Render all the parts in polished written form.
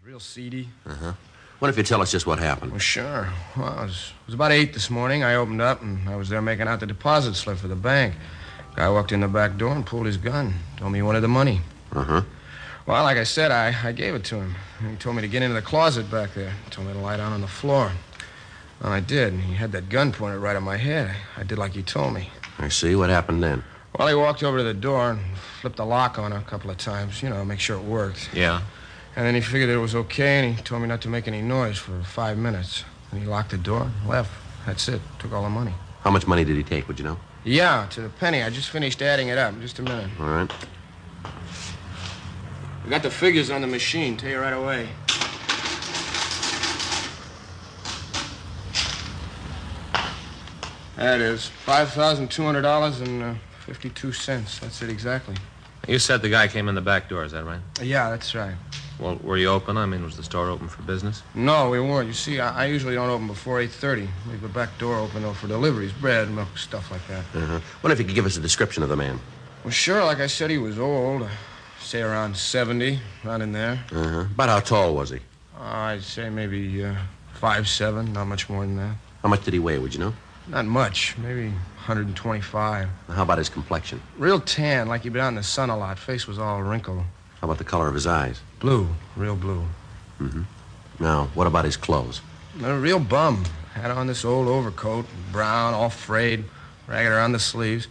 Real seedy. Uh-huh. What if you tell us just what happened? Well, sure. Well, it was about 8 this morning. I opened up, and I was there making out the deposit slip for the bank. Guy walked in the back door and pulled his gun. Told me he wanted the money. Uh-huh. Well, like I said, I gave it to him. He told me to get into the closet back there. Told me to lie down on the floor. Well, I did, and he had that gun pointed right at my head. I did like he told me. I see. What happened then? Well, he walked over to the door and flipped the lock on it a couple of times, make sure it worked. Yeah. And then he figured it was okay, and he told me not to make any noise for 5 minutes. And he locked the door and left. That's it. Took all the money. How much money did he take, would you know? Yeah, to the penny. I just finished adding it up. Just a minute. All right. I got the figures on the machine. Tell you right away. That is $5,200.52. That's it exactly. You said the guy came in the back door, is that right? Yeah, that's right. Well, were you open? I mean, was the store open for business? No, we weren't. You see, I usually don't open before 8:30. Leave the back door open, though, for deliveries, bread, milk, stuff like that. Uh-huh. What if you could give us a description of the man? Well, sure. Like I said, he was old. Say around 70, around in there. Uh-huh. About how tall was he? I'd say maybe 5'7", not much more than that. How much did he weigh, would you know? Not much, maybe 125. How about his complexion? Real tan, like he'd been out in the sun a lot. Face was all wrinkled. How about the color of his eyes? Blue, real blue. Mm-hmm. Now, what about his clothes? A real bum. Had on this old overcoat, brown, all frayed, ragged around the sleeves.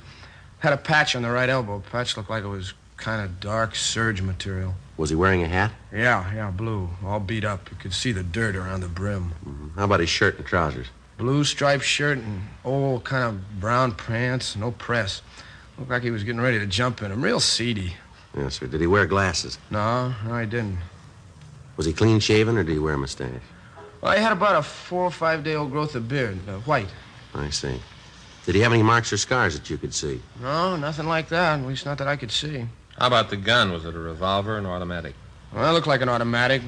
Had a patch on the right elbow. Patch looked like it was kind of dark serge material. Was he wearing a hat? Yeah, blue, all beat up. You could see the dirt around the brim. Mm-hmm. How about his shirt and trousers? Blue striped shirt and old kind of brown pants, no press. Looked like he was getting ready to jump in them. Real seedy. Yes, sir. Did he wear glasses? No, he didn't. Was he clean-shaven, or did he wear a mustache? Well, he had about a 4 or 5 day old growth of beard, white. I see. Did he have any marks or scars that you could see? No, nothing like that. At least not that I could see. How about the gun? Was it a revolver or an automatic? Well, it looked like an automatic.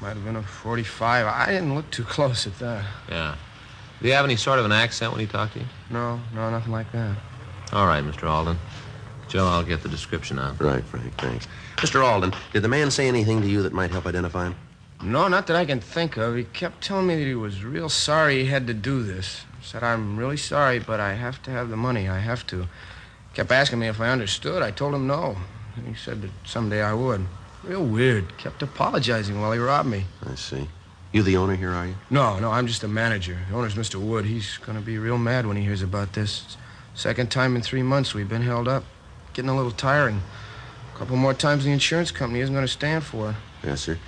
Might have been a .45. I didn't look too close at that. Yeah. Did he have any sort of an accent when he talked to you? No, nothing like that. All right, Mr. Alden. Joe, I'll get the description out. Right, Frank, thanks. Mr. Alden, did the man say anything to you that might help identify him? No, not that I can think of. He kept telling me that he was real sorry he had to do this. Said, I'm really sorry, but I have to have the money. I have to. Kept asking me if I understood. I told him no. He said that someday I would. Real weird. Kept apologizing while he robbed me. I see. You the owner here, are you? No, I'm just a manager. The owner's Mr. Wood. He's going to be real mad when he hears about this. Second time in 3 months we've been held up. Getting a little tiring. A couple more times the insurance company isn't going to stand for it. Yes, sir.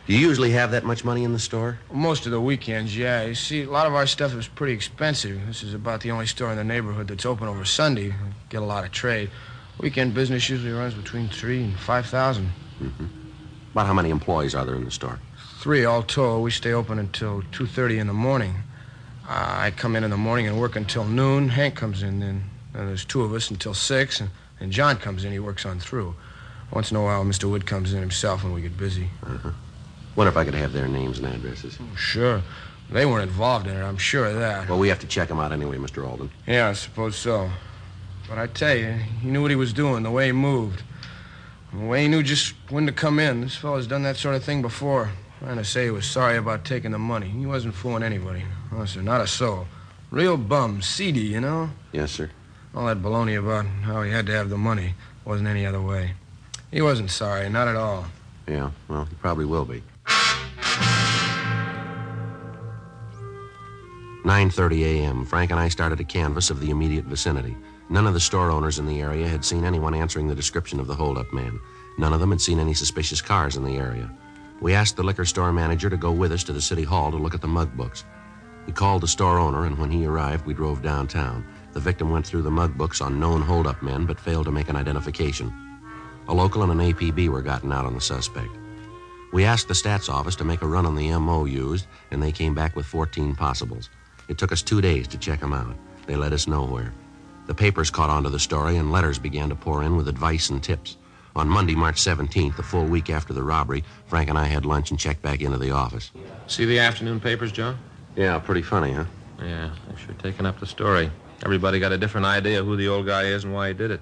Do you usually have that much money in the store? Most of the weekends, yeah. You see, a lot of our stuff is pretty expensive. This is about the only store in the neighborhood that's open over Sunday. We get a lot of trade. Weekend business usually runs between 3,000 and 5,000. Mm-hmm. About how many employees are there in the store? 3 all told. We stay open until 2:30 in the morning. I come in the morning and work until noon. Hank comes in then. And there's 2 of us until 6, and John comes in. He works on through. Once in a while, Mr. Wood comes in himself when we get busy. Uh-huh. Wonder if I could have their names and addresses. Oh, sure. They weren't involved in it, I'm sure of that. Well, we have to check them out anyway, Mr. Alden. Yeah, I suppose so. But I tell you, he knew what he was doing, the way he moved. The way he knew just when to come in. This fellow's done that sort of thing before. Trying to say he was sorry about taking the money. He wasn't fooling anybody. No, sir, not a soul. Real bum, seedy, you know? Yes, sir. All that baloney about how he had to have the money wasn't any other way. He wasn't sorry, not at all. Yeah, well, he probably will be. 9:30 a.m. Frank and I started a canvass of the immediate vicinity. None of the store owners in the area had seen anyone answering the description of the hold-up man. None of them had seen any suspicious cars in the area. We asked the liquor store manager to go with us to the city hall to look at the mug books. He called the store owner, and when he arrived, we drove downtown. The victim went through the mug books on known hold-up men, but failed to make an identification. A local and an APB were gotten out on the suspect. We asked the stats office to make a run on the MO used, and they came back with 14 possibles. It took us 2 days to check them out. They led us nowhere. The papers caught on to the story, and letters began to pour in with advice and tips. On Monday, March 17th, a full week after the robbery, Frank and I had lunch and checked back into the office. See the afternoon papers, Joe? Yeah, pretty funny, huh? Yeah, they're sure taking up the story. Everybody got a different idea who the old guy is and why he did it.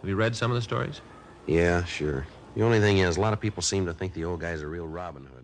Have you read some of the stories? Yeah, sure. The only thing is, a lot of people seem to think the old guy's a real Robin Hood.